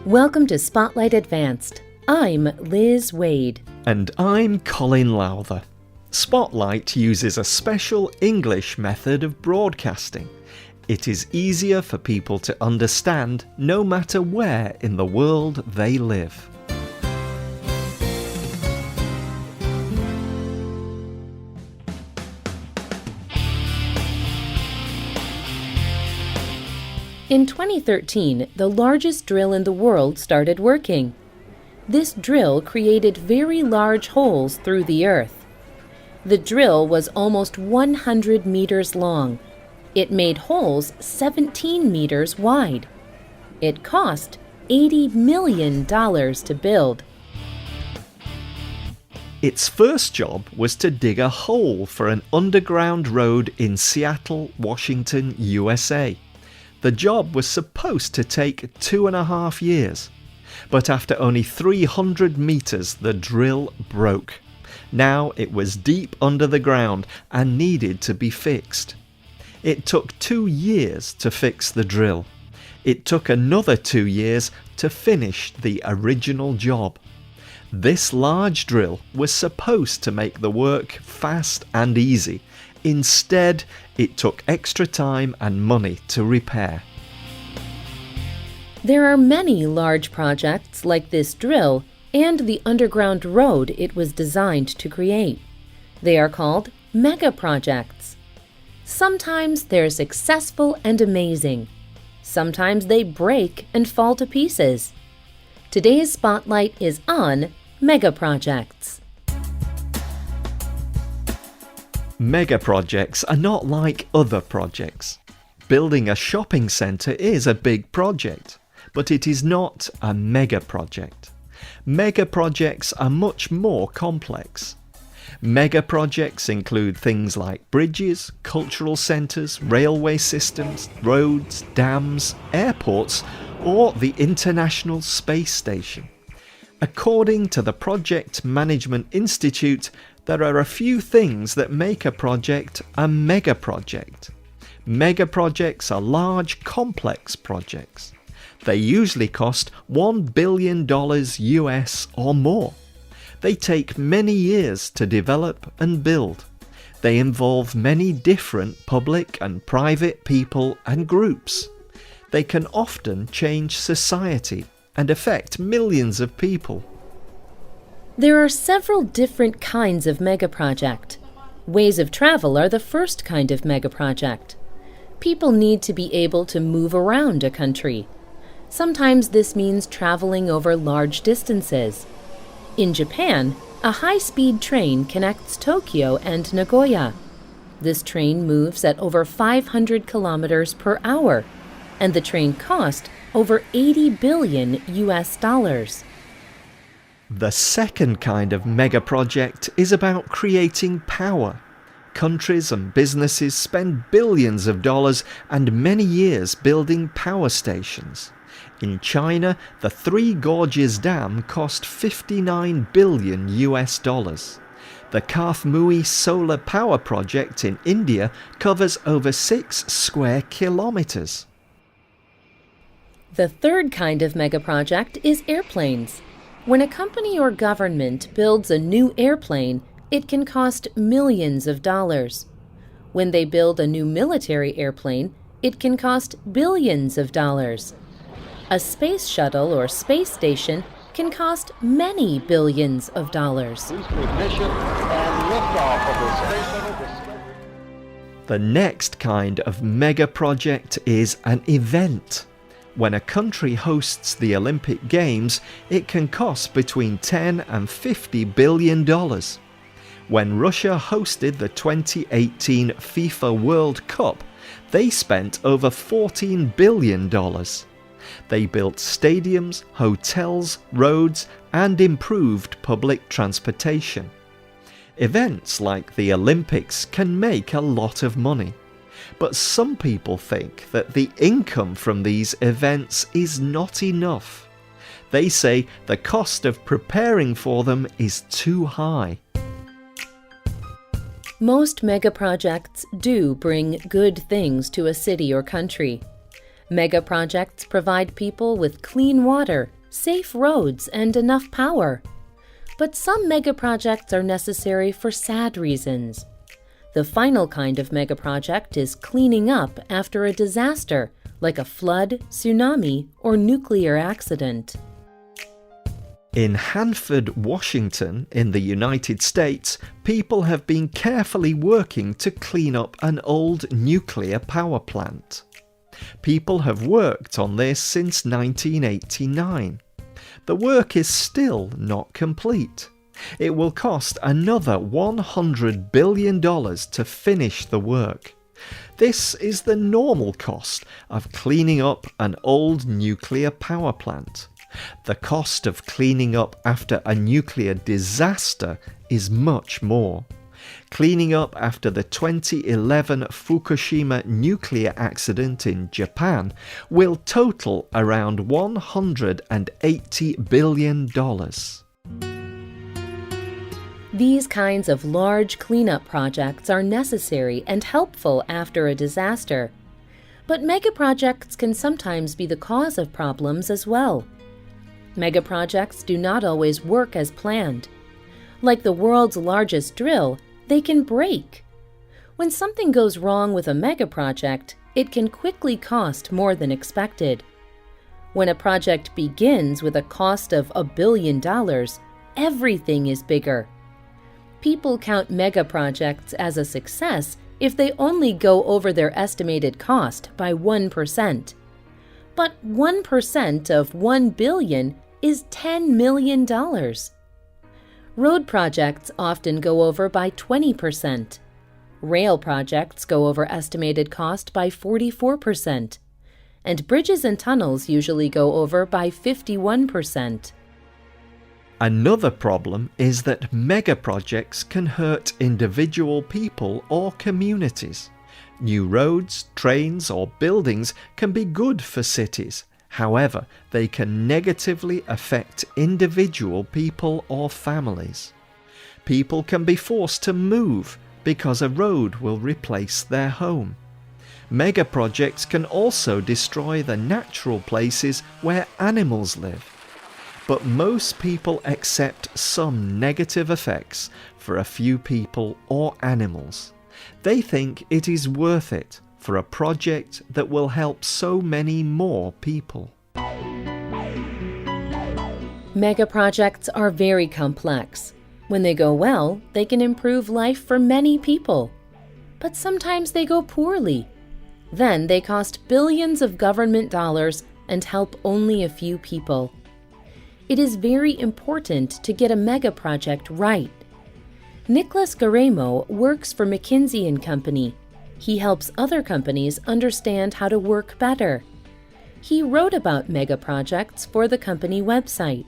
Welcome to Spotlight Advanced. I'm Liz Waid. And I'm Colin Lowther. Spotlight uses a special English method of broadcasting. It is easier for people to understand no matter where in the world they live. In 2013, the largest drill in the world started working. This drill created very large holes through the earth. The drill was almost 100 meters long. It made holes 17 meters wide. It cost $80 million to build. Its first job was to dig a hole for an underground road in Seattle, Washington, USA. The job was supposed to take 2.5 years, but after only 300 meters the drill broke. Now it was deep under the ground and needed to be fixed. It took 2 years to fix the drill. It took another 2 years to finish the original job. This large drill was supposed to make the work fast and easy. Instead, it took extra time and money to repair. There are many large projects like this drill and the underground road it was designed to create. They are called Megaprojects. Sometimes they're successful and amazing. Sometimes they break and fall to pieces. Today's spotlight is on Megaprojects. Megaprojects are not like other projects. Building a shopping centre is a big project, but it is not a mega project. Mega projects are much more complex. Mega projects include things like bridges, cultural centres, railway systems, roads, dams, airports, or the International Space Station. According to the Project Management Institute, there are a few things that make a project a mega project. Mega projects are large, complex projects. They usually cost $1 billion US or more. They take many years to develop and build. They involve many different public and private people and groups. They can often change society and affect millions of people. There are several different kinds of megaproject. Ways of travel are the first kind of megaproject. People need to be able to move around a country. Sometimes this means traveling over large distances. In Japan, a high-speed train connects Tokyo and Nagoya. This train moves at over 500 kilometers per hour, and the train cost over $80 billion US. The second kind of mega project is about creating power. Countries and businesses spend billions of dollars and many years building power stations. In China, the Three Gorges Dam cost $59 billion US. The Kathmandu Solar Power Project in India covers over 6 square kilometers. The third kind of megaproject is airplanes. When a company or government builds a new airplane, it can cost millions of dollars. When they build a new military airplane, it can cost billions of dollars. A space shuttle or space station can cost many billions of dollars. The next kind of mega project is an event. When a country hosts the Olympic Games, it can cost between $10 and $50 billion. When Russia hosted the 2018 FIFA World Cup, they spent over $14 billion. They built stadiums, hotels, roads, and improved public transportation. Events like the Olympics can make a lot of money. But some people think that the income from these events is not enough. They say the cost of preparing for them is too high. Most megaprojects do bring good things to a city or country. Megaprojects provide people with clean water, safe roads, and enough power. But some megaprojects are necessary for sad reasons. The final kind of megaproject is cleaning up after a disaster, like a flood, tsunami, or nuclear accident. In Hanford, Washington, in the United States, people have been carefully working to clean up an old nuclear power plant. People have worked on this since 1989. The work is still not complete. It will cost another $100 billion to finish the work. This is the normal cost of cleaning up an old nuclear power plant. The cost of cleaning up after a nuclear disaster is much more. Cleaning up after the 2011 Fukushima nuclear accident in Japan will total around $180 billion. These kinds of large cleanup projects are necessary and helpful after a disaster. But megaprojects can sometimes be the cause of problems as well. Megaprojects do not always work as planned. Like the world's largest drill, they can break. When something goes wrong with a megaproject, it can quickly cost more than expected. When a project begins with a cost of $1 billion, everything is bigger. People count megaprojects as a success if they only go over their estimated cost by 1%. But 1% of $1 billion is $10 million. Road projects often go over by 20%. Rail projects go over estimated cost by 44%. And bridges and tunnels usually go over by 51%. Another problem is that megaprojects can hurt individual people or communities. New roads, trains, or buildings can be good for cities. However, they can negatively affect individual people or families. People can be forced to move because a road will replace their home. Megaprojects can also destroy the natural places where animals live. But most people accept some negative effects for a few people or animals. They think it is worth it for a project that will help so many more people. Megaprojects are very complex. When they go well, they can improve life for many people. But sometimes they go poorly. Then they cost billions of government dollars and help only a few people. It is very important to get a megaproject right. Nicholas Garemo works for McKinsey & Company. He helps other companies understand how to work better. He wrote about megaprojects for the company website.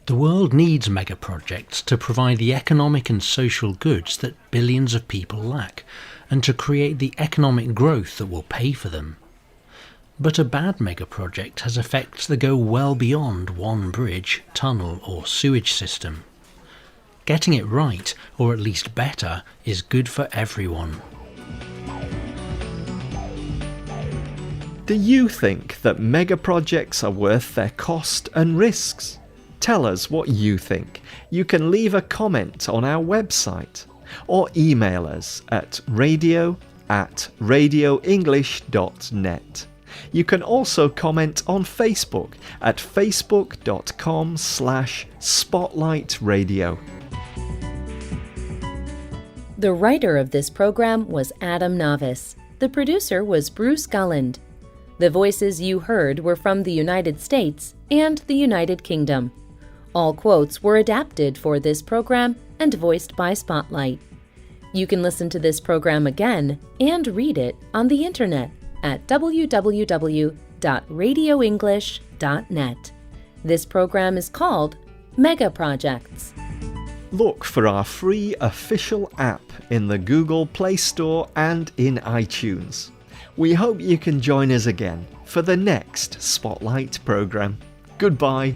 The world needs megaprojects to provide the economic and social goods that billions of people lack, and to create the economic growth that will pay for them. But a bad megaproject has effects that go well beyond one bridge, tunnel, or sewage system. Getting it right, or at least better, is good for everyone. Do you think that megaprojects are worth their cost and risks? Tell us what you think. You can leave a comment on our website or email us at radio@radioenglish.net. You can also comment on Facebook at facebook.com/spotlightradio. The writer of this program was Adam Navis. The producer was Bruce Gulland. The voices you heard were from the United States and the United Kingdom. All quotes were adapted for this program and voiced by Spotlight. You can listen to this program again and read it on the internet at www.radioenglish.net. This program is called Megaprojects. Look for our free official app in the Google Play Store and in iTunes. We hope you can join us again for the next Spotlight program. Goodbye.